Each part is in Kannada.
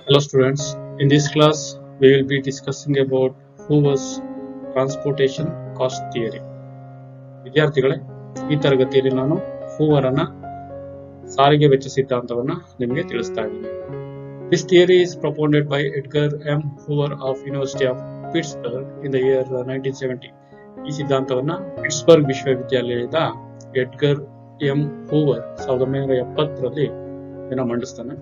Hello students, in this class we will be discussing about Hoover's transportation cost theory. ವಿದ್ಯಾರ್ಥಿಗಳೇ, ಈ ತರಗತಿಯಲ್ಲಿ ನಾನು ಹೂವರನ ಸಾರಿಗೆ ವೆಚ್ಚ ಸಿದ್ಧಾಂತವನ್ನು ನಿಮಗೆ ತಿಳಿಸ್ತಾ ಇದ್ದೀನಿ. This theory is propounded by Edgar M. Hoover of University of Pittsburgh in the year 1970. ಈ ಸಿದ್ಧಾಂತವನ್ನು ಪಿಟ್ಸ್ಬರ್ಗ್ ವಿಶ್ವವಿದ್ಯಾಲಯದ ಎಡ್ಗರ್ ಎಂ ಹೂವರ್ 1970ರಲ್ಲಿ ಮಂಡಿಸ್ತಾನೆ.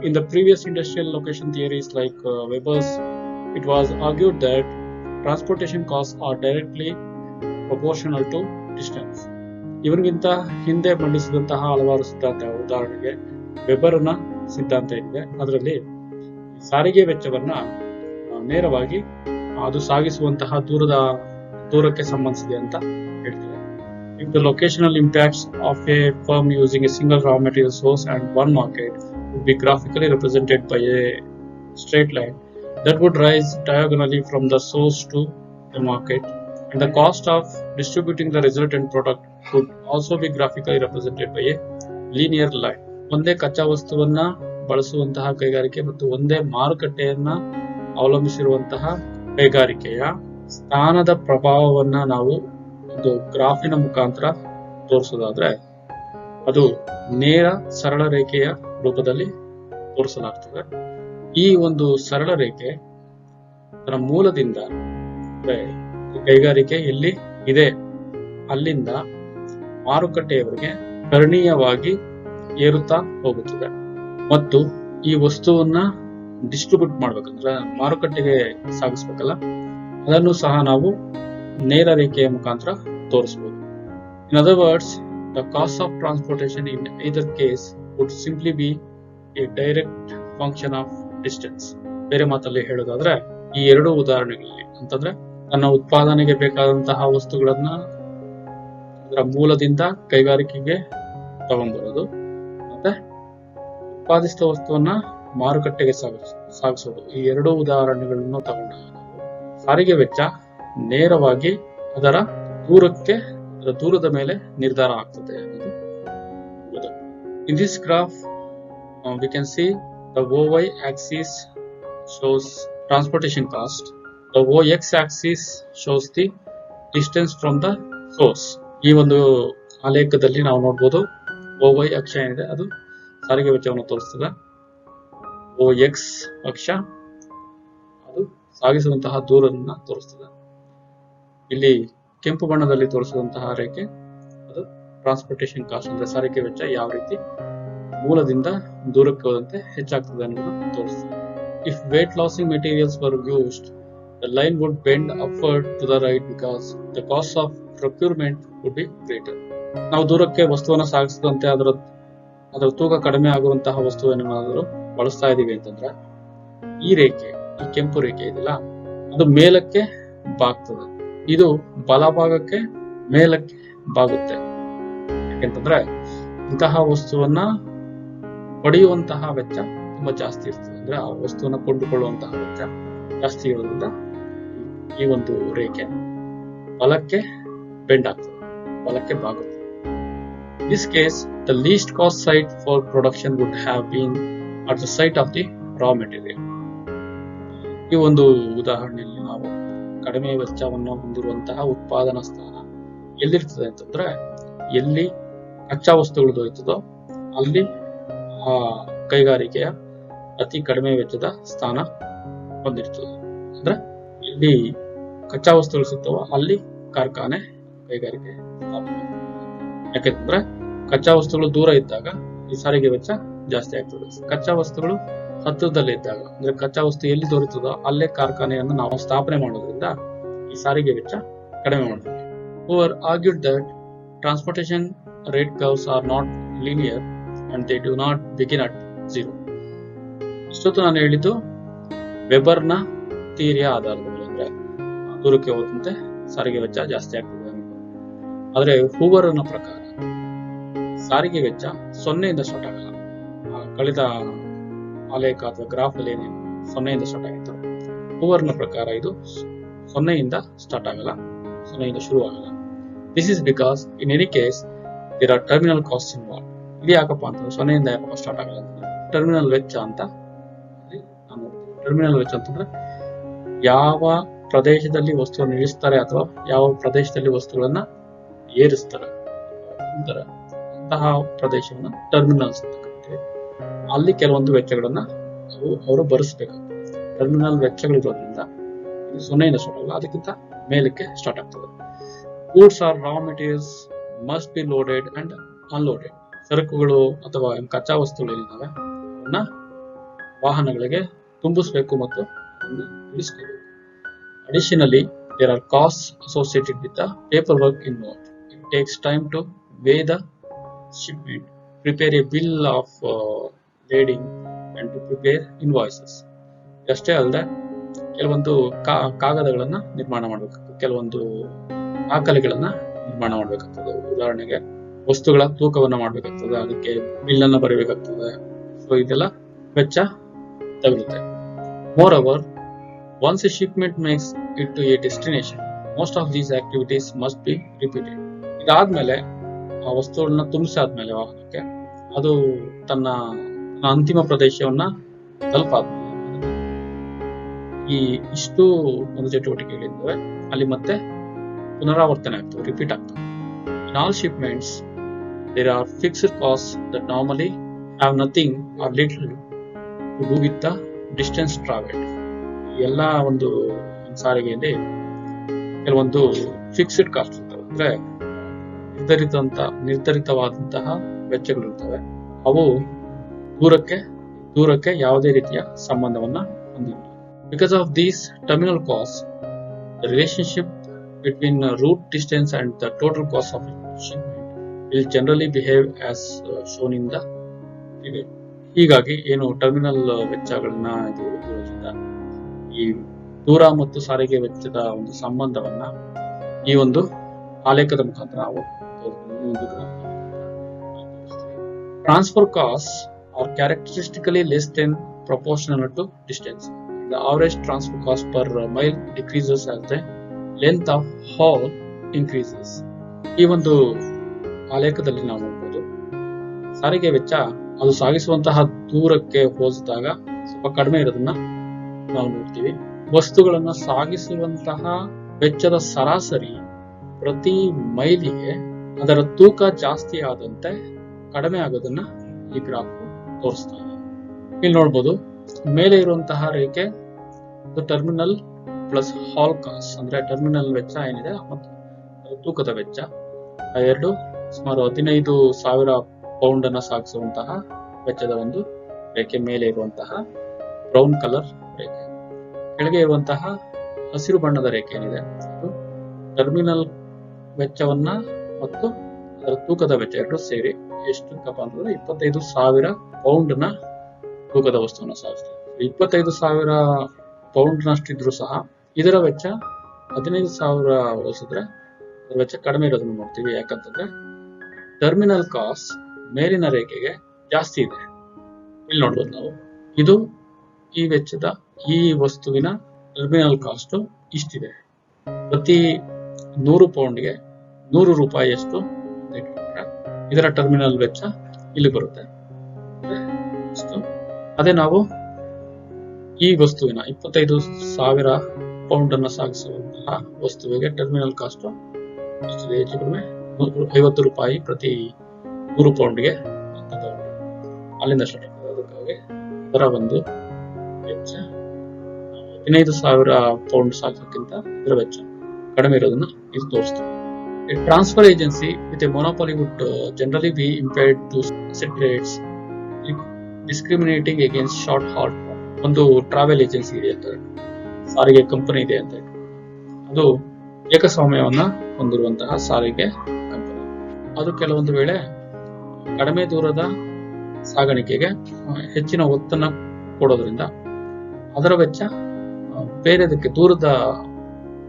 In the previous industrial location theories like Weber's, it was argued that transportation costs are directly proportional to distance. ಇವರಿಗಿಂತ ಹಿಂದೆ ಮಂಡಿಸಿದಂತಹ ಹಲವಾರು ಸಿದ್ಧಾಂತಗಳು, ಉದಾಹರಣೆಗೆ ವೆಬರ್ನ ಸಿದ್ಧಾಂತ ಇದೆ. ಅದರಲ್ಲಿ ಸಾರಿಗೆ ವೆಚ್ಚವನ್ನ ನೇರವಾಗಿ ಅದು ಸಾಗಿಸುವಂತಹ ದೂರಕ್ಕೆ ಸಂಬಂಧಿಸಿದೆ ಅಂತ ಹೇಳ್ತಾರೆ. If the locational impacts of a firm using a single raw material source and one market would be graphically represented by a straight line that would rise diagonally from the source to the market, and the cost of distributing the resultant product would also be graphically represented by a linear line. ಒಂದೇ ಕಚ್ಚಾ ವಸ್ತುವನ್ನ ಬಳಸುವಂತಹ ಕೈಗಾರಿಕೆ ಮತ್ತು ಒಂದೇ ಮಾರುಕಟ್ಟೆಯನ್ನ ಅವಲಂಬಿಸಿರುವಂತಹ ಕೈಗಾರಿಕೆಯ ಸ್ಥಾನದ ಪ್ರಭಾವವನ್ನ ನಾವು ಒಂದು ಗ್ರಾಫಿನ ಮುಖಾಂತರ ತೋರಿಸೋದಾದ್ರೆ ಅದು ನೇರ ಸರಳ ರೇಖೆಯ ರೂಪದಲ್ಲಿ ತೋರಿಸಲಾಗ್ತದೆ. ಈ ಒಂದು ಸರಳ ರೇಖೆ ಅದರ ಮೂಲದಿಂದ ಕೈಗಾರಿಕೆ ಎಲ್ಲಿ ಇದೆ ಅಲ್ಲಿಂದ ಮಾರುಕಟ್ಟೆಯವರೆಗೆ ಕರ್ಣೀಯವಾಗಿ ಏರುತ್ತಾ ಹೋಗುತ್ತದೆ. ಮತ್ತು ಈ ವಸ್ತುವನ್ನ ಡಿಸ್ಟ್ರಿಬ್ಯೂಟ್ ಮಾಡ್ಬೇಕಂದ್ರೆ ಮಾರುಕಟ್ಟೆಗೆ ಸಾಗಿಸ್ಬೇಕಲ್ಲ, ಅದನ್ನು ಸಹ ನಾವು ನೇರ ರೇಖೆಯ ಮುಖಾಂತರ ತೋರಿಸಬಹುದು. In other words, the cost of transportation in either case would simply be a direct function of distance. ಬೇರೆ ಮಾತಲ್ಲಿ ಹೇಳೋದಾದ್ರೆ ಈ ಎರಡು ಉದಾಹರಣೆಗಳಲ್ಲಿ ಅಂತಂದ್ರೆ ತನ್ನ ಉತ್ಪಾದನೆಗೆ ಬೇಕಾದಂತಹ ವಸ್ತುಗಳನ್ನ ಅದರ ಮೂಲದಿಂದ ಕೈಗಾರಿಕೆಗೆ ತಗೊಂಡ್ಬರೋದು ಮತ್ತೆ ಉತ್ಪಾದಿಸಿದ ವಸ್ತುವನ್ನ ಮಾರುಕಟ್ಟೆಗೆ ಸಾಗಿಸೋದು, ಈ ಎರಡು ಉದಾಹರಣೆಗಳನ್ನು ತಗೊಂಡಾಗ ನಾವು ಸಾರಿಗೆ ವೆಚ್ಚ ನೇರವಾಗಿ ಅದರ ದೂರದ ಮೇಲೆ ನಿರ್ಧಾರ ಆಗ್ತದೆ ಅನ್ನೋದು. In this graph we can see the OY axis shows transportation cost, the OX axis shows the distance from the source. ಈ ಒಂದು ಆಲೇಖದಲ್ಲಿ ನಾವು ನೋಡಬಹುದು OY ಅಕ್ಷ ಏನಿದೆ ಅದು ಸಾರಿಗೆ ವೆಚ್ಚವನ್ನು ತೋರಿಸ್ತದೆ, OX ಅಕ್ಷ ಅದು ಸಾಗಿಸುವಂತಹ ದೂರನ್ನ ತೋರಿಸ್ತದೆ. ಇಲ್ಲಿ ಕೆಂಪು ಬಣ್ಣದಲ್ಲಿ ತೋರಿಸಿದಂತಹ ರೇಖೆ ಅದು ಟ್ರಾನ್ಸ್ಪೋರ್ಟೇಷನ್ ಕಾಸ್ಟ್ ಅಂದ್ರೆ ಸಾರಿಗೆ ವೆಚ್ಚ ಯಾವ ರೀತಿ ಮೂಲದಿಂದ ದೂರಕ್ಕೆ ಹೋದಂತೆ ಹೆಚ್ಚಾಗ್ತದೆ ಅನ್ನೋದನ್ನು ತೋರಿಸ್ತದೆ. If weight lossing materials were used, the line would bend upward to the right because the cost of procurement would be greater. ನಾವು ದೂರಕ್ಕೆ ವಸ್ತುವನ್ನು ಸಾಗಿಸಿದಂತೆ ಅದರ ತೂಕ ಕಡಿಮೆ ಆಗುವಂತಹ ವಸ್ತುವನ್ನೇನಾದರೂ ಬಳಸ್ತಾ ಇದೀವಿ ಅಂತಂದ್ರೆ ಈ ಕೆಂಪು ರೇಖೆ ಇದೆಯಲ್ಲ ಅದು ಮೇಲಕ್ಕೆ ಬಾಗ್ತದೆ, ಇದು ಬಲಭಾಗಕ್ಕೆ ಮೇಲಕ್ಕೆ ಬಾಗುತ್ತೆ. ಯಾಕೆಂತಂದ್ರೆ ಇಂತಹ ವಸ್ತುವನ್ನ ಪಡೆಯುವಂತಹ ವೆಚ್ಚ ತುಂಬಾ ಜಾಸ್ತಿ ಇರ್ತದೆ, ಅಂದ್ರೆ ಆ ವಸ್ತುವನ್ನ ಕೊಂಡುಕೊಳ್ಳುವಂತಹ ವೆಚ್ಚ ಜಾಸ್ತಿ ಇರೋದ್ರಿಂದ ಈ ಒಂದು ರೇಖೆ ಬಲಕ್ಕೆ ಬೆಂಡ್ ಆಗ್ತದೆ, ಬಲಕ್ಕೆ ಬಾಗುತ್ತೆ. In this case, the least cost site for production would have been at the site of the raw material. ಈ ಒಂದು ಉದಾಹರಣೆಯಲ್ಲಿ ನಾವು ಕಡಿಮೆ ವೆಚ್ಚವನ್ನು ಹೊಂದಿರುವಂತಹ ಉತ್ಪಾದನಾ ಸ್ಥಾನ ಎಲ್ಲಿರ್ತದೆ ಅಂತಂದ್ರೆ ಎಲ್ಲಿ ಕಚ್ಚಾ ವಸ್ತುಗಳು ದೊರೆಯುತ್ತದೋ ಅಲ್ಲಿ ಆ ಕೈಗಾರಿಕೆಯ ಅತಿ ಕಡಿಮೆ ವೆಚ್ಚದ ಸ್ಥಾನ ಹೊಂದಿರ್ತದೆ. ಅಂದ್ರೆ ಎಲ್ಲಿ ಕಚ್ಚಾ ವಸ್ತುಗಳು ಸಿಗ್ತವೋ ಅಲ್ಲಿ ಕಾರ್ಖಾನೆ ಕೈಗಾರಿಕೆ ಸ್ಥಾಪನೆ. ಯಾಕೆಂದ್ರೆ ಕಚ್ಚಾ ವಸ್ತುಗಳು ದೂರ ಇದ್ದಾಗ ಈ ಸಾರಿಗೆ ವೆಚ್ಚ ಜಾಸ್ತಿ ಆಗ್ತದೆ, ಕಚ್ಚಾ ವಸ್ತುಗಳು ಹತ್ತಿರದಲ್ಲಿ ಇದ್ದಾಗ ಅಂದ್ರೆ ಕಚ್ಚಾ ವಸ್ತು ಎಲ್ಲಿ ದೊರೆಯುತ್ತದೋ ಅಲ್ಲೇ ಕಾರ್ಖಾನೆಯನ್ನು ನಾವು ಸ್ಥಾಪನೆ ಮಾಡೋದ್ರಿಂದ ಈ ಸಾರಿಗೆ ವೆಚ್ಚ ಕಡಿಮೆ ಮಾಡಬೇಕು. Hoover argued that transportation rate curves are not linear and they do not begin at zero. ಇಷ್ಟೊತ್ತು ನಾನು ಹೇಳಿದ್ದು ವೆಬರ್ನ ಥಿಯರಿಯ ಆಧಾರದ ಮೇಲೆ, ಅಂದ್ರೆ ದೂರಕ್ಕೆ ಹೋದಂತೆ ಸಾರಿಗೆ ವೆಚ್ಚ ಜಾಸ್ತಿ ಆಗ್ತದೆ ಅಂತ. ಆದ್ರೆ ಹೂವರ್ನ ಪ್ರಕಾರ ಸಾರಿಗೆ ವೆಚ್ಚ 0ಯಿಂದ ಸ್ಟಾರ್ಟ್ ಆಗಲ್ಲ. ಕಳೆದ ಆಲೇಖ ಅಥವಾ ಗ್ರಾಫ್ ಅಲ್ಲಿ ಏನೇನು 0ಯಿಂದ ಸ್ಟಾರ್ಟ್ ಆಗಿತ್ತು, ಹೂವರ್ನ ಪ್ರಕಾರ ಇದು 0ಯಿಂದ ಸ್ಟಾರ್ಟ್ ಆಗಲ್ಲ, 0ಯಿಂದ ಶುರು ಆಗಲ್ಲ. This is because in any case there are terminal costs involved. ಇದು ಯಾಕಪ್ಪ ಅಂತಂದ್ರೆ 0ಯಿಂದ ಯಾಕಪ್ಪ ಸ್ಟಾರ್ಟ್ ಆಗಲ್ಲ ಅಂತಂದ್ರೆ ಟರ್ಮಿನಲ್ ವೆಚ್ಚ ಅಂತ ಟರ್ಮಿನಲ್ ವೆಚ್ಚ ಅಂತಂದ್ರೆ ಯಾವ ಪ್ರದೇಶದಲ್ಲಿ ವಸ್ತುವನ್ನು ಇಳಿಸ್ತಾರೆ ಅಥವಾ ಯಾವ ಪ್ರದೇಶದಲ್ಲಿ ವಸ್ತುಗಳನ್ನ ಏರಿಸ್ತಾರೆ ಅಂತಹ ಪ್ರದೇಶವನ್ನ ಟರ್ಮಿನಲ್ಸ್ ಅಂತ ಕರಿತೀವಿ. ಅಲ್ಲಿ ಕೆಲವೊಂದು ವೆಚ್ಚಗಳನ್ನ ಅವರು ಭರಿಸಬೇಕಾಗ್ತದೆ. ಟರ್ಮಿನಲ್ ವೆಚ್ಚಗಳಿರೋದ್ರಿಂದ ಇದು 0 ಸ್ಟಾರ್ಟ್ ಆಗಲ್ಲ, ಅದಕ್ಕಿಂತ ಮೇಲಕ್ಕೆ ಸ್ಟಾರ್ಟ್ ಆಗ್ತದೆ. Goods or raw materials must be loaded and unloaded. ಸರಕುಗಳು ಅಥವಾ ಕಚ್ಚಾ ವಸ್ತುಗಳು ಏನಿದಾವೆ ಅವನ್ನ ವಾಹನಗಳಿಗೆ ತುಂಬಿಸಬೇಕು ಮತ್ತು ಇಳಿಸ್ಕೋಬೇಕು. Additionally, there are costs associated with the paperwork involved. It takes time to weigh the shipment, prepare a bill of lading, and to prepare invoices. ಅಷ್ಟೇ ಅಲ್ಲದೆ ಕೆಲವೊಂದು ಕಾಗದಗಳನ್ನ ನಿರ್ಮಾಣ ಮಾಡಬೇಕಾಗ್ತದೆ, ಕೆಲವೊಂದು ದಾಖಲೆಗಳನ್ನ ನಿರ್ಮಾಣ ಮಾಡಬೇಕಾಗ್ತದೆ. ಉದಾಹರಣೆಗೆ ವಸ್ತುಗಳ ತೂಕವನ್ನ ಮಾಡಬೇಕಾಗ್ತದೆ, ಅದಕ್ಕೆ ಬಿಲ್ ಅನ್ನ ಬರೀಬೇಕಾಗ್ತದೆ. ಸೊ ಇದೆಲ್ಲ ವೆಚ್ಚ ತಗುಲುತ್ತೆ. Moreover, once a shipment makes it to a destination, most of these activities must be repeated. ಇದಾದ್ಮೇಲೆ ಆ ವಸ್ತುಗಳನ್ನ ತುಂಬಿಸಾದ್ಮೇಲೆ ವಾಹನಕ್ಕೆ ಅದು ತನ್ನ ಅಂತಿಮ ಪ್ರದೇಶವನ್ನ ತಲುಪಾದ್ಮೇಲೆ ಈ ಇಷ್ಟು ಒಂದು ಚಟುವಟಿಕೆಗಳಿದ್ದಾವೆ ಅಲ್ಲಿ ಮತ್ತೆ ಪುನರಾವರ್ತನೆ ಆಗ್ತವೆ, ರಿಪೀಟ್ ಆಗ್ತವೆ. In all shipments, there are fixed costs that normally have nothing or little to do with the distance traveled. ಎಲ್ಲ ಒಂದು ಸಾರಿಗೆಯಲ್ಲಿ ಕೆಲವೊಂದು ಫಿಕ್ಸ್ಡ್ ಕಾಸ್ಟ್ ಇರ್ತವೆ, ಅಂದ್ರೆ ನಿರ್ಧರಿತವಾದಂತಹ ವೆಚ್ಚಗಳು ಇರ್ತವೆ. ಅವು ದೂರಕ್ಕೆ ಯಾವುದೇ ರೀತಿಯ ಸಂಬಂಧವನ್ನ ಹೊಂದಿಲ್ಲ. Because of these terminal costs, the relationship between route distance and the total cost of shipment will generally behave as shown in the figure. ಹೀಗಾಗಿ ಏನು ಟರ್ಮಿನಲ್ ವೆಚ್ಚಗಳನ್ನ ಇದು ಇರೋದ್ರಿಂದ ಈ ದೂರ ಮತ್ತು ಸಾರಿಗೆ ವೆಚ್ಚದ ಒಂದು ಸಂಬಂಧವನ್ನ ಈ ಒಂದು ಆಲೇಖದ ಮುಖಾಂತರ ನಾವು transfer cost are characteristically less than proportional to distance. The average transfer cost per mile decreases as the length of haul increases. ಈ ಒಂದು ಆಲೇಖದಲ್ಲಿ ನಾವು ನೋಡಬಹುದು ಸಾರಿಗೆ ವೆಚ್ಚ ಅದು ಸಾಗಿಸುವಂತಹ ದೂರಕ್ಕೆ ಹೋಲಿಸಿದಾಗ ಸ್ವಲ್ಪ ಕಡಿಮೆ ಇರೋದನ್ನ ನಾವು ನೋಡ್ತೀವಿ. ವಸ್ತುಗಳನ್ನ ಸಾಗಿಸುವಂತಹ ವೆಚ್ಚದ ಸರಾಸರಿ ಪ್ರತಿ ಮೈಲಿಗೆ ಅದರ ತೂಕ ಜಾಸ್ತಿ ಆದಂತೆ ಕಡಿಮೆ ಆಗೋದನ್ನ ಈ ಗ್ರಾಫ್ ತೋರಿಸ್ತಾ ಇದೆ. ಇಲ್ಲಿ ನೋಡ್ಬೋದು ಮೇಲೆ ಇರುವಂತಹ ರೇಖೆ ಟರ್ಮಿನಲ್ ಪ್ಲಸ್ ಹಾಲ್ ಕಾಸ್ಟ್, ಅಂದ್ರೆ ಟರ್ಮಿನಲ್ ವೆಚ್ಚ ಏನಿದೆ ಮತ್ತು ತೂಕದ ವೆಚ್ಚ, ಎರಡು ಸುಮಾರು 15,000 ಪೌಂಡ್ ಅನ್ನ ಸಾಗಿಸುವಂತಹ ವೆಚ್ಚದ ಒಂದು ರೇಖೆ ಮೇಲೆ ಇರುವಂತಹ ಬ್ರೌನ್ ಕಲರ್ ರೇಖೆ. ಕೆಳಗೆ ಇರುವಂತಹ ಹಸಿರು ಬಣ್ಣದ ರೇಖೆ ಏನಿದೆ ಅದು ಟರ್ಮಿನಲ್ ವೆಚ್ಚವನ್ನ ಮತ್ತು ಅದರ ತೂಕದ ವೆಚ್ಚ ಎರಡು ಸೇರಿ ಎಷ್ಟಕ್ಕಪ್ಪ ಅಂತಂದ್ರೆ 25,000 ಪೌಂಡ್ ನ ತೂಕದ ವಸ್ತುವನ್ನ ಸಾಗಿಸ್ತೀವಿ. 25,000 ಪೌಂಡ್ ನಷ್ಟಿದ್ರು ಸಹ ಇದರ ವೆಚ್ಚ 15,000 ಹೋಲಿಸಿದ್ರೆ ಅದರ ವೆಚ್ಚ ಕಡಿಮೆ ಇರೋದನ್ನ ನೋಡ್ತೀವಿ. ಯಾಕಂತಂದ್ರೆ ಟರ್ಮಿನಲ್ ಕಾಸ್ಟ್ ಮೇಲಿನ ರೇಖೆಗೆ ಜಾಸ್ತಿ ಇದೆ. ಇಲ್ಲಿ ನೋಡ್ಬೋದು ನಾವು ಇದು ಈ ವೆಚ್ಚದ ಈ ವಸ್ತುವಿನ ಟರ್ಮಿನಲ್ ಕಾಸ್ಟ್ ಇಷ್ಟಿದೆ. ಪ್ರತಿ 100 ಪೌಂಡ್ಗೆ 100 ರೂಪಾಯಿಯಷ್ಟು ಇದರ ಟರ್ಮಿನಲ್ ವೆಚ್ಚ ಇಲ್ಲಿ ಬರುತ್ತೆ. ಅದೇ ನಾವು ಈ ವಸ್ತುವಿನ 25,000 ಪೌಂಡ್ ಅನ್ನ ಸಾಗಿಸುವಂತಹ ವಸ್ತುವಿಗೆ ಟರ್ಮಿನಲ್ ಕಾಸ್ಟ್ ಎಷ್ಟಿದೆ? ಹೆಚ್ಚು ಕಡಿಮೆ 50 ರೂಪಾಯಿ ಪ್ರತಿ 100 ಪೌಂಡ್ಗೆ ಅಲ್ಲಿಂದ ಸ್ಟಾರ್ಟ್ ಆಗ್ತದೆ. ಅದಕ್ಕಾಗಿ ಅದರ ಒಂದು ವೆಚ್ಚ 15,000 ಪೌಂಡ್ ಸಾಗಿಸೋಕ್ಕಿಂತ ಇದರ ವೆಚ್ಚ ಕಡಿಮೆ ಇರೋದನ್ನ ಇದು ತೋರಿಸ್ತದೆ. A transfer agency with a monopoly would generally be impaired to set rates, discriminating against short haul. ಒಂದು ಟ್ರಾವೆಲ್ ಏಜೆನ್ಸಿ ಇದೆ ಅಂತ, ಸಾರಿಗೆ ಕಂಪನಿ ಇದೆ ಅಂತ, ಅದು ಏಕಸ್ವಾಮ್ಯವನ್ನ ಹೊಂದಿರುವಂತಹ ಸಾರಿಗೆ ಕಂಪನಿ. ಅದು ಕೆಲವೊಂದು ವೇಳೆ ಕಡಿಮೆ ದೂರದ ಸಾಗಾಣಿಕೆಗೆ ಹೆಚ್ಚಿನ ಒತ್ತನ್ನ ಕೊಡೋದ್ರಿಂದ ಅದರ ವೆಚ್ಚ ಬೇರೆದಕ್ಕೆ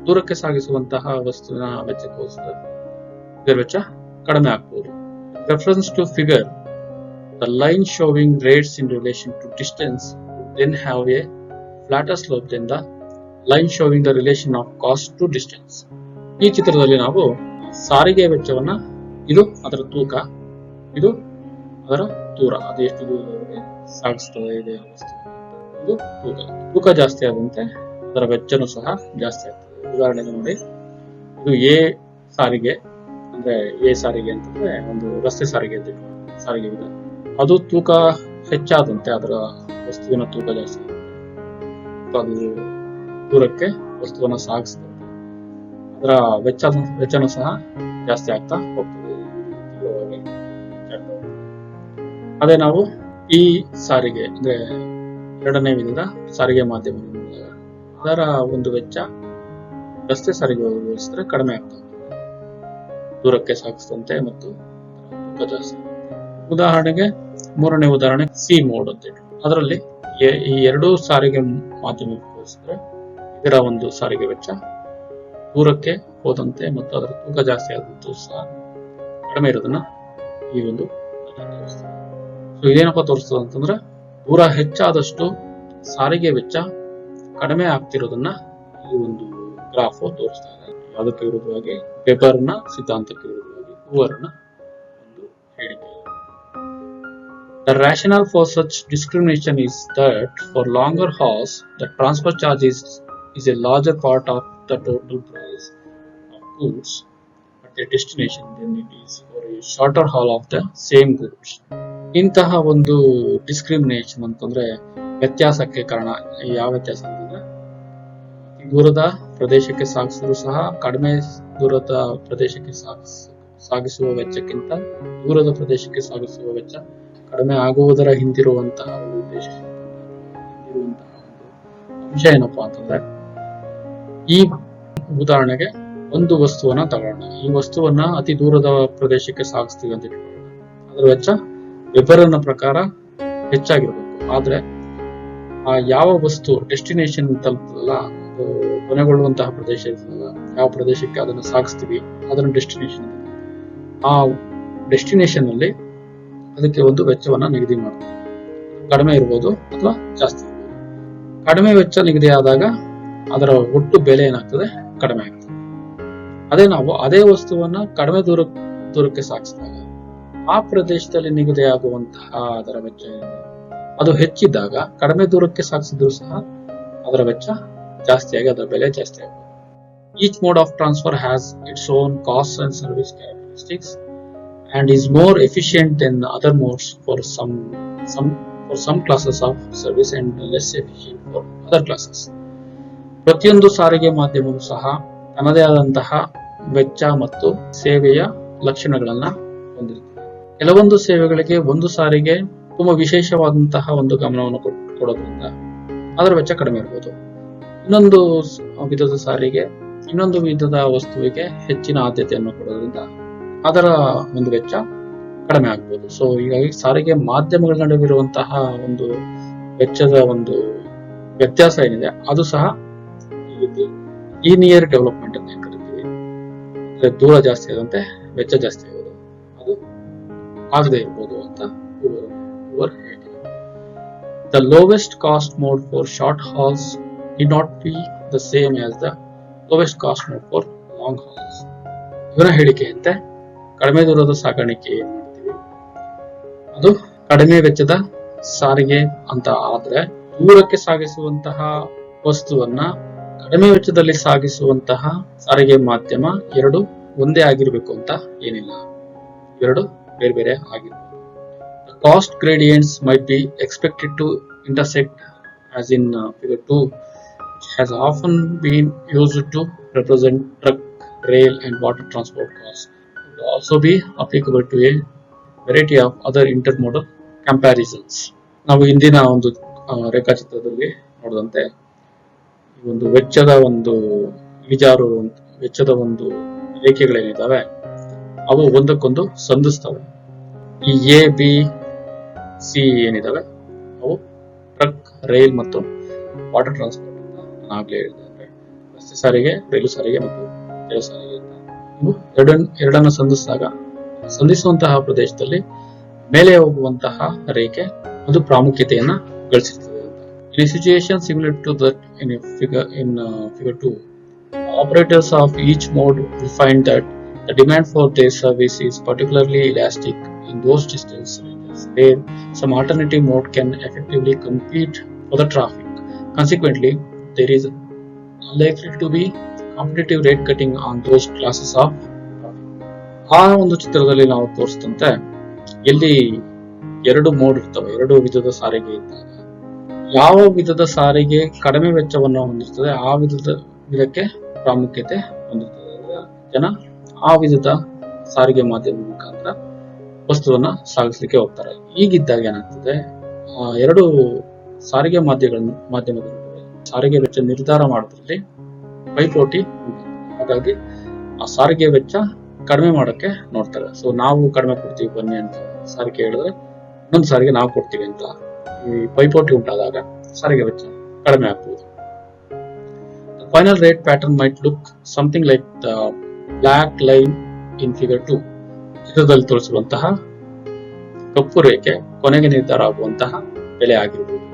ದೂರಕ್ಕೆ ಸಾಗಿಸುವಂತಹ ವಸ್ತುವಿನ ವೆಚ್ಚಕ್ಕೆ ಹೋಲಿಸಿದ್ರೆ ಇದರ ವೆಚ್ಚ ಕಡಿಮೆ ಆಗ್ಬಹುದು. Reference to figure, the line showing rates in relation to distance would then have a flatter slope than the line showing the relation of cost to distance. ಈ ಚಿತ್ರದಲ್ಲಿ ನಾವು ಸಾರಿಗೆ ವೆಚ್ಚವನ್ನ, ಇದು ಅದರ ತೂಕ, ಇದು ಅದರ ದೂರ, ಅದು ಎಷ್ಟು ದೂರದವರೆಗೆ ಸಾಗಿಸ್ತದೆ ಇದೆ ವಸ್ತು. ಇದು ತೂಕ ಜಾಸ್ತಿ ಆದಂತೆ ಅದರ ವೆಚ್ಚನೂ ಸಹ ಜಾಸ್ತಿ ಆಗ್ತದೆ. ಉದಾಹರಣೆಗೆ ನೋಡಿ, ಇದು ಎ ಸಾರಿಗೆ ಅಂದ್ರೆ ಎ ಸಾರಿಗೆ ಅಂತಂದ್ರೆ ಒಂದು ರಸ್ತೆ ಸಾರಿಗೆ ಅಂತ ಸಾರಿಗೆ ವಿಧ. ಅದು ತೂಕ ಹೆಚ್ಚಾದಂತೆ ಅದರ ವಸ್ತುವಿನ ತೂಕ ಜಾಸ್ತಿ ಆಗುತ್ತೆ, ಅದು ದೂರಕ್ಕೆ ವಸ್ತುವನ್ನು ಸಾಗಿಸ್ತದೆ, ಅದರ ವೆಚ್ಚನೂ ಸಹ ಜಾಸ್ತಿ ಆಗ್ತಾ ಹೋಗ್ತದೆ. ಅದೇ ನಾವು ಈ ಸಾರಿಗೆ ಅಂದ್ರೆ ಎರಡನೇ ವಿಧದ ಸಾರಿಗೆ ಮಾಧ್ಯಮ, ಅದರ ಒಂದು ವೆಚ್ಚ ರಸ್ತೆ ಸಾರಿಗೆ ಹೋಲಿಸಿದ್ರೆ ಕಡಿಮೆ ಆಗ್ತದೆ, ದೂರಕ್ಕೆ ಸಾಗಿಸಿದಂತೆ ಮತ್ತು ತೂಕ ಜಾಸ್ತಿ. ಉದಾಹರಣೆಗೆ ಮೂರನೇ ಉದಾಹರಣೆ ಸಿ ಮೋಡ್ ಅಂತ ಹೇಳಿ, ಅದರಲ್ಲಿ ಈ ಎರಡೂ ಸಾರಿಗೆ ಮಾಧ್ಯಮಕ್ಕೆ ಹೋಲಿಸಿದ್ರೆ ಇದರ ಒಂದು ಸಾರಿಗೆ ವೆಚ್ಚ ದೂರಕ್ಕೆ ಹೋದಂತೆ ಮತ್ತು ಅದರ ತೂಕ ಜಾಸ್ತಿ ಆದಂತೂ ಸಹ ಕಡಿಮೆ ಇರೋದನ್ನ ಈ ಒಂದು ತೋರಿಸ್ತದೆ. ಸೊ ಇದೇನಪ್ಪ ತೋರಿಸ್ತದೆ ಅಂತಂದ್ರೆ, ದೂರ ಹೆಚ್ಚಾದಷ್ಟು ಸಾರಿಗೆ ವೆಚ್ಚ ಕಡಿಮೆ ಆಗ್ತಿರೋದನ್ನ ಈ ಒಂದು ಗ್ರಾಫ್ ತೋರಿಸ್ತಾ ಇದೆ. ಅದಕ್ಕೆ ವಿರುದ್ಧವಾಗಿ ವೆಬರ್ನ ಸಿದ್ಧಾಂತಕ್ಕೆ ವಿರುದ್ಧವಾಗಿ ಹೂವರ್ನ ಒಂದು ಹೇಳಿಕೆ. The rationale for such discrimination is that for longer hauls, the transport charge is a larger part of the total price of goods at their destination than it is for a shorter haul of the same goods. ಇಂತಹ ಒಂದು ಡಿಸ್ಕ್ರಿಮಿನೇಷನ್ ಅಂತಂದ್ರೆ ವ್ಯತ್ಯಾಸಕ್ಕೆ ಕಾರಣ. ಯಾವ ವ್ಯತ್ಯಾಸ ಅಂತಂದ್ರೆ, ದೂರದ ಪ್ರದೇಶಕ್ಕೆ ಸಾಗಿಸಿದ್ರು ಸಹ ಕಡಿಮೆ ದೂರದ ಪ್ರದೇಶಕ್ಕೆ ಸಾಗಿಸುವ ವೆಚ್ಚಕ್ಕಿಂತ ದೂರದ ಪ್ರದೇಶಕ್ಕೆ ಸಾಗಿಸುವ ವೆಚ್ಚ ಕಡಿಮೆ ಆಗುವುದರ ಹಿಂದಿರುವಂತಹ ಒಂದು ಉದ್ದೇಶ, ಹಿಂದಿರುವಂತಹ ಒಂದು ಅಂಶ ಏನಪ್ಪಾ ಅಂತಂದ್ರೆ, ಈ ಉದಾಹರಣೆಗೆ ಒಂದು ವಸ್ತುವನ್ನ ತಗೊಳ್ಳೋಣ. ಈ ವಸ್ತುವನ್ನ ಅತಿ ದೂರದ ಪ್ರದೇಶಕ್ಕೆ ಸಾಗಿಸ್ತೀವಿ ಅಂತ ಇಟ್ಕೊಳ್ಳೋಣ. ಅದರ ವೆಚ್ಚ ವೆಬರ್ನ ಪ್ರಕಾರ ಹೆಚ್ಚಾಗಿರ್ಬೇಕು. ಆದ್ರೆ ಆ ಯಾವ ವಸ್ತು ಡೆಸ್ಟಿನೇಷನ್ ತಲುಪಲ್ಲ, ಅದು ಕೊನೆಗೊಳ್ಳುವಂತಹ ಪ್ರದೇಶ ಇರ್ತದಲ್ಲ, ಯಾವ ಪ್ರದೇಶಕ್ಕೆ ಅದನ್ನು ಸಾಗಿಸ್ತೀವಿ ಅದನ್ನ ಡೆಸ್ಟಿನೇಷನ್, ಆ ಡೆಸ್ಟಿನೇಷನ್ ಅಲ್ಲಿ ಅದಕ್ಕೆ ಒಂದು ವೆಚ್ಚವನ್ನ ನಿಗದಿ ಮಾಡ್ತೀವಿ. ಕಡಿಮೆ ಇರ್ಬೋದು ಅಥವಾ ಜಾಸ್ತಿ ಇರ್ಬೋದು. ಕಡಿಮೆ ವೆಚ್ಚ ನಿಗದಿ ಆದಾಗ ಅದರ ಒಟ್ಟು ಬೆಲೆ ಏನಾಗ್ತದೆ, ಕಡಿಮೆ ಆಗ್ತದೆ. ಅದೇ ನಾವು ಅದೇ ವಸ್ತುವನ್ನ ಕಡಿಮೆ ದೂರಕ್ಕೆ ಸಾಗಿಸಿದಾಗ ಆ ಪ್ರದೇಶದಲ್ಲಿ ನಿಗದಿಯಾಗುವಂತಹ ಅದರ ವೆಚ್ಚ ಅದು ಹೆಚ್ಚಿದ್ದಾಗ ಕಡಿಮೆ ದೂರಕ್ಕೆ ಸಾಗಿಸಿದ್ರು ಸಹ ಅದರ ವೆಚ್ಚ ಜಾಸ್ತಿಯಾಗಿ ಅದರ ಬೆಲೆ ಜಾಸ್ತಿ ಆಗುತ್ತೆ. Each mode of transfer has its own costs and service characteristics and is more efficient than other modes for some classes of service and less efficient for other classes. ಪ್ರತಿಯೊಂದು ಸಾರಿಗೆ ಮಾಧ್ಯಮವು ಸಹ ತನ್ನದೇ ಆದಂತಹ ವೆಚ್ಚ ಮತ್ತು ಸೇವೆಯ ಲಕ್ಷಣಗಳನ್ನ ಹೊಂದಿರುತ್ತದೆ. ಕೆಲವೊಂದು ಸೇವೆಗಳಿಗೆ ಒಂದು ಸಾರಿಗೆ ತುಂಬಾ ವಿಶೇಷವಾದಂತಹ ಒಂದು ಗಮನವನ್ನು ಕೊಡೋದ್ರಿಂದ ಅದರ ವೆಚ್ಚ ಕಡಿಮೆ ಇರಬಹುದು. ಇನ್ನೊಂದು ವಿಧದ ಸಾರಿಗೆ ಇನ್ನೊಂದು ವಿಧದ ವಸ್ತುವಿಗೆ ಹೆಚ್ಚಿನ ಆದ್ಯತೆಯನ್ನು ಕೊಡೋದ್ರಿಂದ ಅದರ ಒಂದು ವೆಚ್ಚ ಕಡಿಮೆ ಆಗ್ಬೋದು. ಸೊ ಹೀಗಾಗಿ ಸಾರಿಗೆ ಮಾಧ್ಯಮಗಳ ನಡುವಿರುವಂತಹ ಒಂದು ವೆಚ್ಚದ ಒಂದು ವ್ಯತ್ಯಾಸ ಏನಿದೆ ಅದು ಸಹ ಈ ರೀತಿ ಲೀನಿಯರ್ ಡೆವಲಪ್ಮೆಂಟ್ ಅಂತ ಕರಿತೀವಿ. ದೂರ ಜಾಸ್ತಿ ಆದಂತೆ ವೆಚ್ಚ ಜಾಸ್ತಿ ಆಗೋದು, ಅದು ಆಗದೆ ಇರ್ಬೋದು ಅಂತ ಹೂವರ್ ಹೇಳ್ತಾರೆ. The lowest cost mode for short hauls need not be the same as the lowest cost mode for long hauls. ಇವರ ಹೇಳಿಕೆಯಂತೆ ಕಡಿಮೆ ದೂರದ ಸಾಗಾಣಿಕೆ ಏನ್ ಮಾಡ್ತೀವಿ ಅದು ಕಡಿಮೆ ವೆಚ್ಚದ ಸಾರಿಗೆ ಅಂತ ಆದ್ರೆ, ದೂರಕ್ಕೆ ಸಾಗಿಸುವಂತಹ ವಸ್ತುವನ್ನ ಕಡಿಮೆ ವೆಚ್ಚದಲ್ಲಿ ಸಾಗಿಸುವಂತಹ ಸಾರಿಗೆ ಮಾಧ್ಯಮ ಎರಡು ಒಂದೇ ಆಗಿರ್ಬೇಕು ಅಂತ ಏನಿಲ್ಲ, ಎರಡು ಬೇರೆ ಬೇರೆ ಆಗಿರ್ಬೋದು. The cost gradients might be expected to intersect, as in figure 2, which has often been used to represent truck, rail and water transport costs. It would also be applicable to a variety of other intermodal comparisons. ನಾವು ಹಿಂದಿನ ಒಂದು ರೇಖಾಚಿತ್ರದಲ್ಲಿ ನೋಡಿದಂತೆ ಈ ಒಂದು ವೆಚ್ಚದ ಒಂದು ಇಳಿಜಾರು ವೆಚ್ಚದ ಒಂದು ರೇಖೆಗಳೇನಿದ್ದಾವೆ ಅವು ಒಂದಕ್ಕೊಂದು ಸಂಧಿಸ್ತವೆ. ಈ ಎ ಬಿ ಸಿ ಏನಿದಾವೆ ಅವು ಟ್ರಕ್, ರೈಲ್ ಮತ್ತು ವಾಟರ್ ಟ್ರಾನ್ಸ್ಪೋರ್ಟ್ ಅಂತ ನಾನು ಆಗ್ಲೇ ಹೇಳಿದೆ. ಅಂದ್ರೆ ರಸ್ತೆ ಸಾರಿಗೆ, ರೈಲು ಸಾರಿಗೆ ಮತ್ತು ಜಲ ಸಾರಿಗೆ ಅಂತ ಇವು ಎರಡನ್ನು ಸಂಧಿಸುವಂತಹ ಪ್ರದೇಶದಲ್ಲಿ ಮೇಲೆ ಹೋಗುವಂತಹ ರೇಖೆ ಅದು ಪ್ರಾಮುಖ್ಯತೆಯನ್ನ ಗಳಿಸಿರ್ತದೆ ಅಂತ. In a situation similar to that in figure 2, operators of each mode will find that the demand for their service is particularly elastic in those distance ranges where some alternative mode can effectively compete for the traffic. Consequently, there is likely to be competitive rate cutting on those classes of traffic. ಆ ಒಂದು ಚಿತ್ರದಲ್ಲಿ ನಾವು ತೋರಿಸಿದಂತೆ ಎಲ್ಲಿ ಎರಡು ಮೋಡ್ ಇರ್ತವೆ, ಎರಡು ವಿಧದ ಸಾರಿಗೆ ಇದ್ದಾಗ ಯಾವ ವಿಧದ ಸಾರಿಗೆ ಕಡಿಮೆ ವೆಚ್ಚವನ್ನು ಹೊಂದಿರ್ತದೆ ಆ ವಿಧಕ್ಕೆ ಪ್ರಾಮುಖ್ಯತೆ ಹೊಂದಿರ್ತದೆ. ಜನ ಆ ವಿಧದ ಸಾರಿಗೆ ಮಾಧ್ಯಮದ ಮುಖಾಂತರ ವಸ್ತುವನ್ನ ಸಾಗಿಸ್ಲಿಕ್ಕೆ ಹೋಗ್ತಾರೆ. ಈಗಿದ್ದಾಗ ಏನಾಗ್ತದೆ, ಎರಡು ಸಾರಿಗೆ ಮಾಧ್ಯಮದ ಸಾರಿಗೆ ವೆಚ್ಚ ನಿರ್ಧಾರ ಮಾಡೋದ್ರಲ್ಲಿ ಪೈಪೋಟಿ ಉಂಟು. ಹಾಗಾಗಿ ಆ ಸಾರಿಗೆ ವೆಚ್ಚ ಕಡಿಮೆ ಮಾಡೋಕ್ಕೆ ನೋಡ್ತಾರೆ. ಸೊ ನಾವು ಕಡಿಮೆ ಕೊಡ್ತೀವಿ ಬನ್ನಿ ಅಂತ ಸಾರಿಗೆ ಹೇಳಿದ್ರೆ ಇನ್ನೊಂದು ಸಾರಿಗೆ ನಾವು ಕೊಡ್ತೀವಿ ಅಂತ ಈ ಪೈಪೋಟಿ ಉಂಟಾದಾಗ ಸಾರಿಗೆ ವೆಚ್ಚ ಕಡಿಮೆ ಆಗ್ಬೋದು. Final rate pattern might look something like the block line in figure 2. ಚಿತ್ರದಲ್ಲಿ ತೋರಿಸಿರುವಂತಹ ಕಪ್ಪು ರೇಖೆ ಕೊನೆಗೆ ನಿರ್ಧಾರ ಆಗುವಂತಹ ಬೆಲೆ ಆಗಿರಬಹುದು.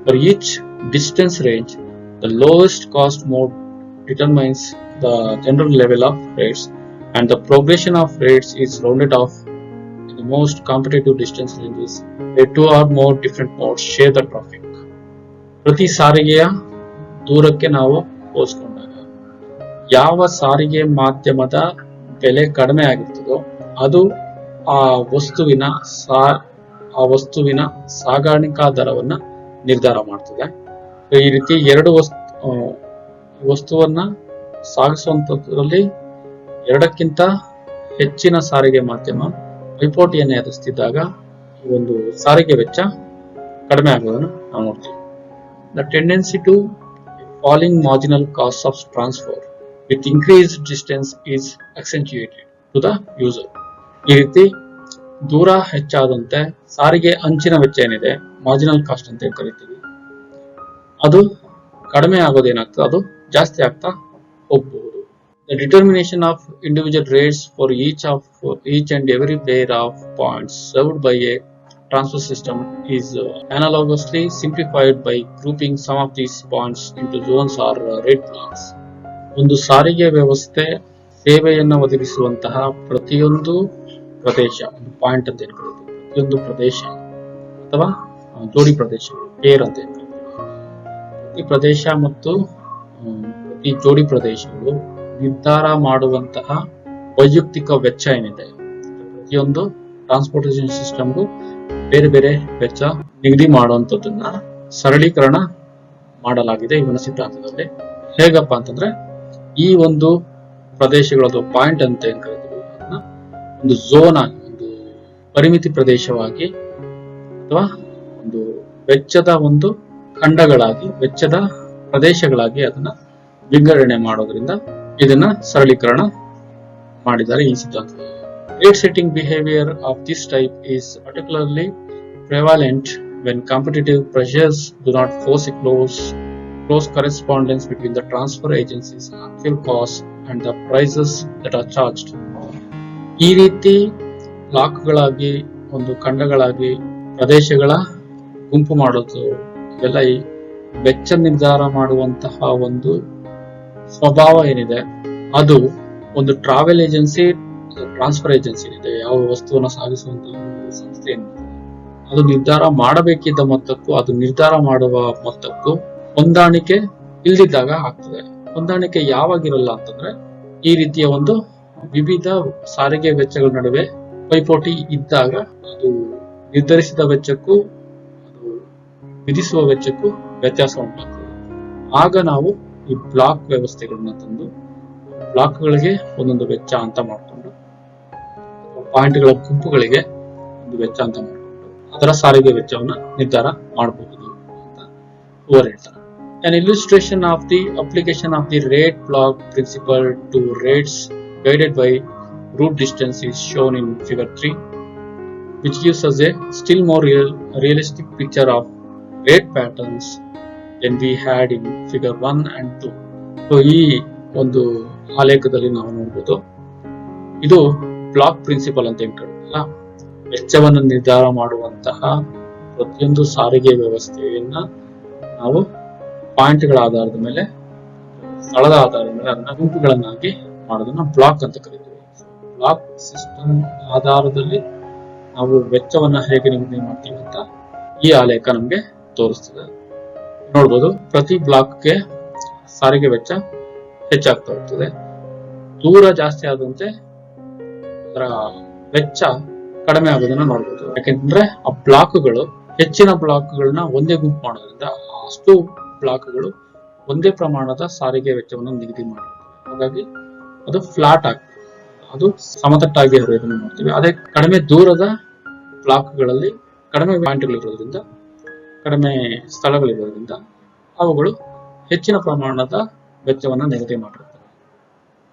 For each distance range the lowest cost mode determines the general level of rates, and the progression of rates is rounded off in the most competitive distance ranges where two or more different modes share the traffic. ಪ್ರತಿ ಸಾರಿಗೆಯ ದೂರಕ್ಕೆ ನಾವು ಹೋಲಿಸಿಕೊಂಡಾಗ ಯಾವ ಸಾರಿಗೆ ಮಾಧ್ಯಮದ ಬೆಲೆ ಕಡಿಮೆ ಆಗಿರ್ತದೋ ಅದು ಆ ವಸ್ತುವಿನ ಸಾಗಾಣಿಕಾ ದರವನ್ನ ನಿರ್ಧಾರ ಮಾಡ್ತದೆ. ಈ ರೀತಿ ಎರಡು ವಸ್ತುವನ್ನ ಸಾಗಿಸುವಂತದ್ರಲ್ಲಿ ಎರಡಕ್ಕಿಂತ ಹೆಚ್ಚಿನ ಸಾರಿಗೆ ಮಾಧ್ಯಮ ಪೈಪೋಟಿಯನ್ನು ಎದುರಿಸ್ತಿದ್ದಾಗ ಈ ಒಂದು ಸಾರಿಗೆ ವೆಚ್ಚ ಕಡಿಮೆ ಆಗೋದನ್ನು ನಾವು ನೋಡ್ತೀವಿ. The tendency to falling marginal cost of transfer with increased distance is accentuated to the user. ಈ ರೀತಿ ದೂರ ಹೆಚ್ಚಾದಂತೆ ಸಾರಿಗೆ ಅಂಚಿನ ವೆಚ್ಚ ಏನಿದೆ, ಮಾರ್ಜಿನಲ್ ಕಾಸ್ಟ್ ಅಂತ ಕರಿತೀವಿ, ಅದು ಕಡಿಮೆ ಆಗೋದೇನಾಗ್ತದೆ, ಅದು ಜಾಸ್ತಿ ಆಗ್ತಾ ಹೋಗಬಹುದು. The determination of individual rates for each and every pair of points served by a transfer system is analogously simplified by grouping some of these points into zones or rate blocks. ಒಂದು ಸಾರಿಗೆ ವ್ಯವಸ್ಥೆ ಸೇವೆಯನ್ನು ಒದಗಿಸುವಂತಹ ಪ್ರತಿಯೊಂದು ಪ್ರದೇಶ, ಒಂದು ಪಾಯಿಂಟ್ ಅಂತ ಕರೀತೀವಿ, ಪ್ರತಿಯೊಂದು ಪ್ರದೇಶ ಅಥವಾ ಜೋಡಿ ಪ್ರದೇಶ, ಪೇರ್ ಅಂತ ಕರೀತೀವಿ. ಪ್ರತಿ ಪ್ರದೇಶ ಮತ್ತು ಪ್ರತಿ ಜೋಡಿ ಪ್ರದೇಶಗಳು ನಿರ್ಧಾರ ಮಾಡುವಂತಹ ವೈಯಕ್ತಿಕ ವೆಚ್ಚ ಏನಿದೆ, ಪ್ರತಿಯೊಂದು ಟ್ರಾನ್ಸ್ಪೋರ್ಟೇಷನ್ ಸಿಸ್ಟಮ್ಗೂ ಬೇರೆ ಬೇರೆ ವೆಚ್ಚ ನಿಗದಿ ಮಾಡುವಂಥದ್ದನ್ನ ಸರಳೀಕರಣ ಮಾಡಲಾಗಿದೆ ಇವನ ಸಿದ್ಧಾಂತದಲ್ಲಿ. ಹೇಗಪ್ಪ ಅಂತಂದ್ರೆ, ಈ ಒಂದು ಪ್ರದೇಶಗಳದ್ದು ಪಾಯಿಂಟ್ ಅಂತ ಏನ್ ಕರಿತೀವಿ, ಅದನ್ನ ಒಂದು ಝೋನ್ ಆಗಿ, ಒಂದು ಪರಿಮಿತಿ ಪ್ರದೇಶವಾಗಿ ಅಥವಾ ಒಂದು ವೆಚ್ಚದ ಒಂದು ಖಂಡಗಳಾಗಿ, ವೆಚ್ಚದ ಪ್ರದೇಶಗಳಾಗಿ ಅದನ್ನ ವಿಂಗಡಣೆ ಮಾಡೋದ್ರಿಂದ ಇದನ್ನ ಸರಳೀಕರಣ ಮಾಡಿದ್ದಾರೆ ಈ ಸಿದ್ಧಾಂತದಲ್ಲಿ. Rate setting behaviour of this type is particularly prevalent when competitive pressures do not force a close correspondence between the transfer agency's actual costs and the prices that are charged. ಈ ರೀತಿ ಬ್ಲಾಕ್ಗಳಾಗಿ, ಒಂದು ಖಂಡಗಳಾಗಿ, ಪ್ರದೇಶಗಳ ಗುಂಪು ಮಾಡೋದು, ಇದೆಲ್ಲ ಈ ವೆಚ್ಚ ನಿರ್ಧಾರ ಮಾಡುವಂತಹ ಒಂದು ಸ್ವಭಾವ ಏನಿದೆ, ಅದು ಒಂದು ಟ್ರಾವೆಲ್ ಏಜೆನ್ಸಿ, ಟ್ರಾನ್ಸ್ಫರ್ ಏಜೆನ್ಸಿ ಏನಿದೆ, ಯಾವ ವಸ್ತುವನ್ನು ಸಾಗಿಸುವಂತಹ ಸಂಸ್ಥೆ ಏನಿದೆ, ಅದು ನಿರ್ಧಾರ ಮಾಡಬೇಕಿದ್ದ ಮೊತ್ತಕ್ಕೂ ಅದು ನಿರ್ಧಾರ ಮಾಡುವ ಮೊತ್ತಕ್ಕೂ ಹೊಂದಾಣಿಕೆ ಇಲ್ದಿದ್ದಾಗ ಆಗ್ತದೆ. ಹೊಂದಾಣಿಕೆ ಯಾವಾಗಿರಲ್ಲ ಅಂತಂದ್ರೆ, ಈ ರೀತಿಯ ಒಂದು ವಿವಿಧ ಸಾರಿಗೆ ವೆಚ್ಚಗಳ ನಡುವೆ ಪೈಪೋಟಿ ಇದ್ದಾಗ ಅದು ನಿರ್ಧರಿಸಿದ ವೆಚ್ಚಕ್ಕೂ ಅದು ವಿಧಿಸುವ ವೆಚ್ಚಕ್ಕೂ ವ್ಯತ್ಯಾಸ ಉಂಟಾಗ್ತದೆ. ಆಗ ನಾವು ಈ ಬ್ಲಾಕ್ ವ್ಯವಸ್ಥೆಗಳನ್ನ ತಂದು ಬ್ಲಾಕ್ಗಳಿಗೆ ಒಂದೊಂದು ವೆಚ್ಚ ಅಂತ ಮಾಡಿಕೊಂಡು, ಪಾಯಿಂಟ್ಗಳ ಗುಂಪುಗಳಿಗೆ ಒಂದು ವೆಚ್ಚ ಅಂತ ಮಾಡಿಕೊಂಡು ಅದರ ಸಾರಿಗೆ ವೆಚ್ಚವನ್ನ ನಿರ್ಧಾರ ಮಾಡಬಹುದು ಅಂತ ಇವರು ಹೇಳ್ತಾರೆ. An illustration of the application of the rate block principle to rates guided by route distance is shown in figure 3, which gives us a still more realistic picture of rate patterns than we had in figure 1 and 2. So ಈ ಒಂದು ಆಲೇಖದಲ್ಲಿ ನಾವು ನೋಡಬಹುದು, ಇದು ಬ್ಲಾಕ್ ಪ್ರಿನ್ಸಿಪಲ್ ಅಂತ ಏನ್ ಕರೀತೀವಲ್ಲ, ವೆಚ್ಚವನ್ನು ನಿರ್ಧಾರ ಮಾಡುವಂತಹ ಪ್ರತಿಯೊಂದು ಸಾರಿಗೆ ವ್ಯವಸ್ಥೆಯನ್ನ ನಾವು ಪಾಯಿಂಟ್ಗಳ ಆಧಾರದ ಮೇಲೆ, ಸ್ಥಳದ ಆಧಾರದ ಮೇಲೆ ಅದನ್ನ ಗುಂಪುಗಳನ್ನಾಗಿ ಮಾಡೋದನ್ನ ಬ್ಲಾಕ್ ಅಂತ ಕರೀತೀವಿ. ಬ್ಲಾಕ್ ಸಿಸ್ಟಮ್ ಆಧಾರದಲ್ಲಿ ನಾವು ವೆಚ್ಚವನ್ನ ಹೇಗೆ ನಿಗದಿ ಮಾಡ್ತೀವಿ ಅಂತ ಈ ಆಲೇಖ ನಮ್ಗೆ ತೋರಿಸ್ತದೆ. ನೋಡ್ಬೋದು ಪ್ರತಿ ಬ್ಲಾಕ್ಗೆ ಸಾರಿಗೆ ವೆಚ್ಚ ಹೆಚ್ಚಾಗ್ತಾ ಹೋಗ್ತದೆ. ದೂರ ಜಾಸ್ತಿ ಆದಂತೆ ಅದರ ವೆಚ್ಚ ಕಡಿಮೆ ಆಗೋದನ್ನ ನೋಡ್ಬೋದು. ಯಾಕೆಂದ್ರೆ ಆ ಬ್ಲಾಕ್ಗಳು ಹೆಚ್ಚಿನ ಬ್ಲಾಕ್ಗಳನ್ನ ಒಂದೇ ಗುಂಪು ಮಾಡೋದ್ರಿಂದ ಅಷ್ಟು ಬ್ಲಾಕ್ಗಳು ಒಂದೇ ಪ್ರಮಾಣದ ಸಾರಿಗೆ ವೆಚ್ಚವನ್ನು ನಿಗದಿ ಮಾಡುತ್ತೆ. ಹಾಗಾಗಿ ಅದು ಫ್ಲಾಟ್ ಆಗ್ತದೆ, ಅದು ಸಮತಟ್ಟಾಗಿ ಹರಿಯೋದನ್ನು ನೋಡ್ತೀವಿ. ಅದೇ ಕಡಿಮೆ ದೂರದ ಬ್ಲಾಕ್ಗಳಲ್ಲಿ ಕಡಿಮೆ ಪಾಯಿಂಟ್ಗಳಿರೋದ್ರಿಂದ, ಕಡಿಮೆ ಸ್ಥಳಗಳಿರೋದ್ರಿಂದ ಅವುಗಳು ಹೆಚ್ಚಿನ ಪ್ರಮಾಣದ ವೆಚ್ಚವನ್ನು ನಿಗದಿ ಮಾಡುತ್ತೆ.